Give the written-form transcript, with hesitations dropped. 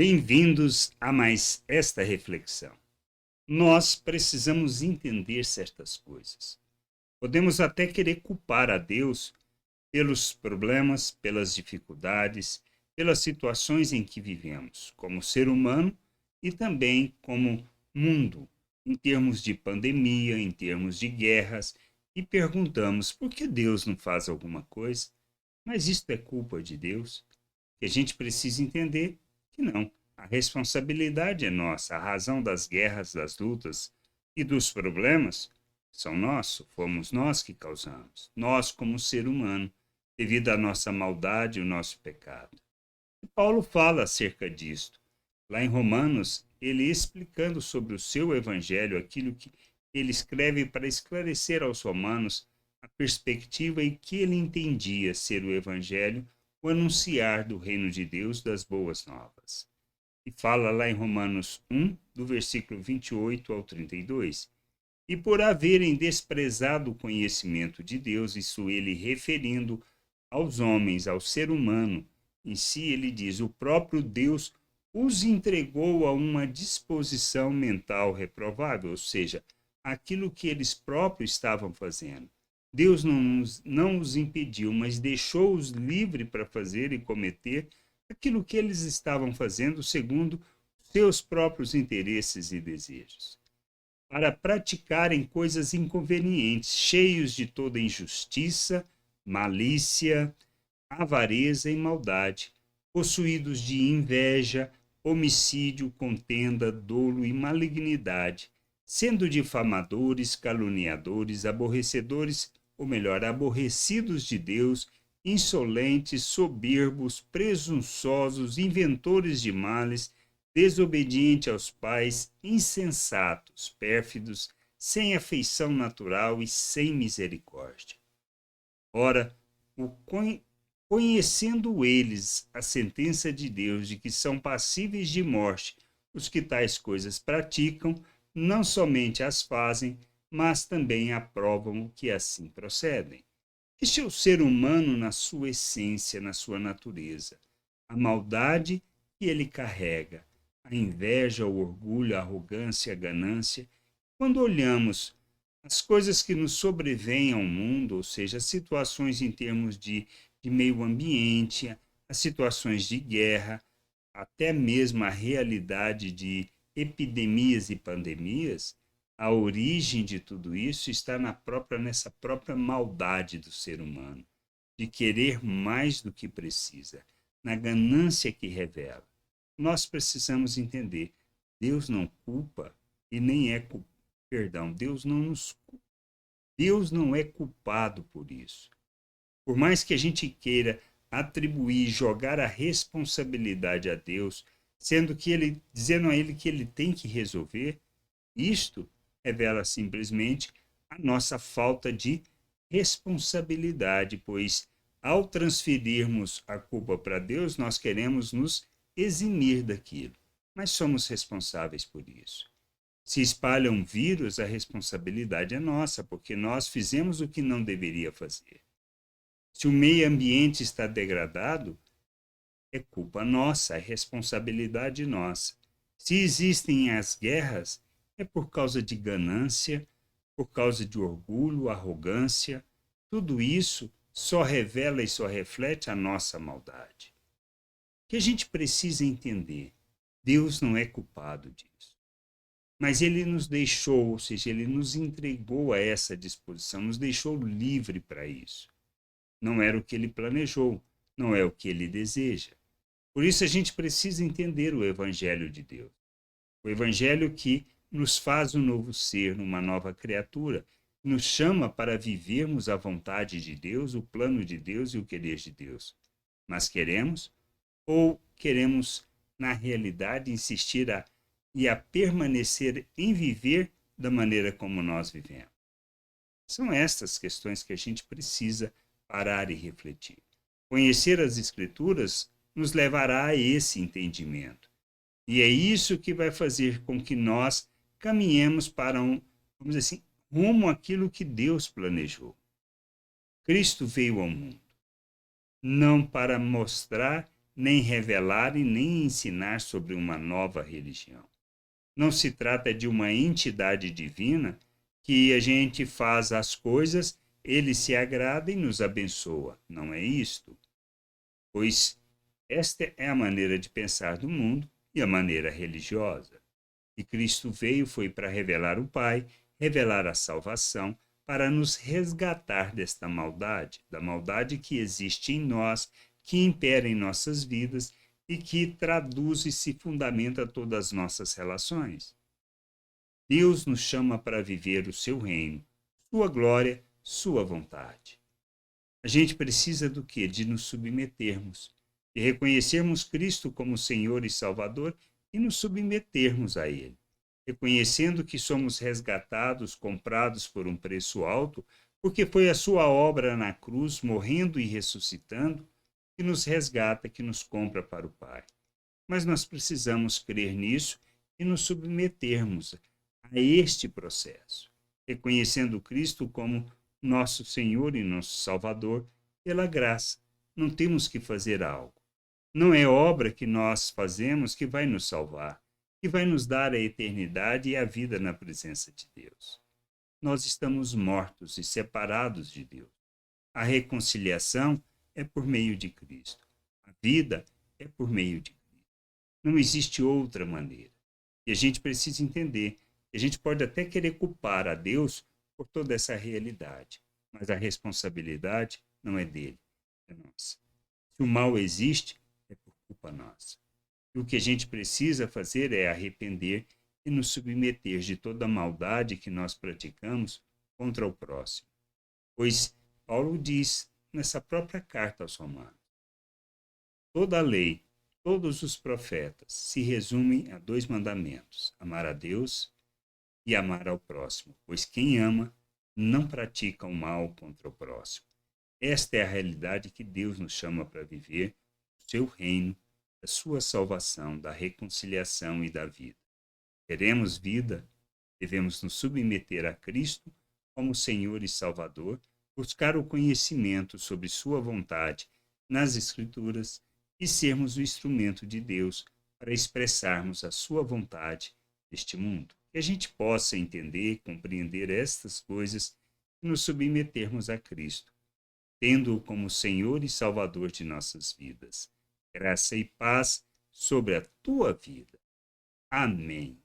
Bem-vindos a mais esta reflexão. Nós precisamos entender certas coisas. Podemos até querer culpar a Deus pelos problemas, pelas dificuldades, pelas situações em que vivemos, como ser humano e também como mundo, em termos de pandemia, em termos de guerras, e perguntamos por que Deus não faz alguma coisa, mas isto é culpa de Deus? Que a gente precisa entender que não. A responsabilidade é nossa, a razão das guerras, das lutas e dos problemas são nossos, fomos nós que causamos, nós como ser humano, devido à nossa maldade e o nosso pecado. E Paulo fala acerca disto. Lá em Romanos, ele explicando sobre o seu evangelho, aquilo que ele escreve para esclarecer aos romanos a perspectiva em que ele entendia ser o evangelho, o anunciar do reino de Deus, das boas novas. E fala lá em Romanos 1, do versículo 28 ao 32. E por haverem desprezado o conhecimento de Deus, isso ele referindo aos homens, ao ser humano em si, ele diz: o próprio Deus os entregou a uma disposição mental reprovável, ou seja, aquilo que eles próprios estavam fazendo. Deus não os impediu, mas deixou-os livres para fazer e cometer aquilo que eles estavam fazendo segundo seus próprios interesses e desejos, para praticarem coisas inconvenientes, cheios de toda injustiça, malícia, avareza e maldade, possuídos de inveja, homicídio, contenda, dolo e malignidade, sendo difamadores, caluniadores, aborrecedores, ou melhor, aborrecidos de Deus, insolentes, soberbos, presunçosos, inventores de males, desobedientes aos pais, insensatos, pérfidos, sem afeição natural e sem misericórdia. Ora, conhecendo eles a sentença de Deus de que são passíveis de morte os que tais coisas praticam, não somente as fazem, mas também aprovam que assim procedem. Este é o ser humano na sua essência, na sua natureza. A maldade que ele carrega, a inveja, o orgulho, a arrogância, a ganância. Quando olhamos as coisas que nos sobrevêm ao mundo, ou seja, as situações em termos de meio ambiente, as situações de guerra, até mesmo a realidade de epidemias e pandemias, a origem de tudo isso está nessa própria maldade do ser humano, de querer mais do que precisa, na ganância que revela. Nós precisamos entender, Deus não culpa e nem é culpado. Perdão, Deus não é culpado por isso. Por mais que a gente queira atribuir, jogar a responsabilidade a Deus, dizendo a ele que ele tem que resolver, isto revela simplesmente a nossa falta de responsabilidade, pois ao transferirmos a culpa para Deus, nós queremos nos eximir daquilo, mas somos responsáveis por isso. Se espalha um vírus, a responsabilidade é nossa, porque nós fizemos o que não deveria fazer. Se o meio ambiente está degradado, é culpa nossa, é responsabilidade nossa. Se existem as guerras, é por causa de ganância, por causa de orgulho, arrogância. Tudo isso só revela e só reflete a nossa maldade. O que a gente precisa entender, Deus não é culpado disso. Mas ele nos deixou, ou seja, ele nos entregou a essa disposição, nos deixou livre para isso. Não era o que ele planejou, não é o que ele deseja. Por isso a gente precisa entender o Evangelho de Deus. O Evangelho que nos faz um novo ser, uma nova criatura, nos chama para vivermos a vontade de Deus, o plano de Deus e o querer de Deus. Mas queremos ou queremos, na realidade, insistir e a permanecer em viver da maneira como nós vivemos? São estas questões que a gente precisa parar e refletir. Conhecer as Escrituras nos levará a esse entendimento. E é isso que vai fazer com que nós caminhemos para vamos dizer assim, rumo àquilo que Deus planejou. Cristo veio ao mundo, não para mostrar nem revelar e nem ensinar sobre uma nova religião. Não se trata de uma entidade divina que a gente faz as coisas, ele se agrada e nos abençoa. Não é isto. Pois esta é a maneira de pensar do mundo e a maneira religiosa. E Cristo veio foi para revelar o Pai, revelar a salvação, para nos resgatar desta maldade, da maldade que existe em nós, que impera em nossas vidas e que traduz e se fundamenta todas as nossas relações. Deus nos chama para viver o seu reino, sua glória, sua vontade. A gente precisa do quê? De nos submetermos, de reconhecermos Cristo como Senhor e Salvador e nos submetermos a Ele, reconhecendo que somos resgatados, comprados por um preço alto, porque foi a sua obra na cruz, morrendo e ressuscitando, que nos resgata, que nos compra para o Pai. Mas nós precisamos crer nisso e nos submetermos a este processo, reconhecendo Cristo como nosso Senhor e nosso Salvador pela graça. Não temos que fazer algo. Não é obra que nós fazemos que vai nos salvar, que vai nos dar a eternidade e a vida na presença de Deus. Nós estamos mortos e separados de Deus. A reconciliação é por meio de Cristo. A vida é por meio de Cristo. Não existe outra maneira. E a gente precisa entender que a gente pode até querer culpar a Deus por toda essa realidade, mas a responsabilidade não é dele, é nossa. Se o mal existe, é por culpa nossa. E o que a gente precisa fazer é arrepender e nos submeter de toda a maldade que nós praticamos contra o próximo. Pois Paulo diz nessa própria carta aos Romanos: toda a lei, todos os profetas se resumem a 2 mandamentos: amar a Deus e amar ao próximo, pois quem ama não pratica o mal contra o próximo. Esta é a realidade que Deus nos chama para viver, o seu reino, a sua salvação, da reconciliação e da vida. Queremos vida, devemos nos submeter a Cristo como Senhor e Salvador, buscar o conhecimento sobre sua vontade nas Escrituras e sermos o instrumento de Deus para expressarmos a sua vontade neste mundo. Que a gente possa entender, compreender estas coisas e nos submetermos a Cristo, tendo-o como Senhor e Salvador de nossas vidas. Graça e paz sobre a tua vida. Amém.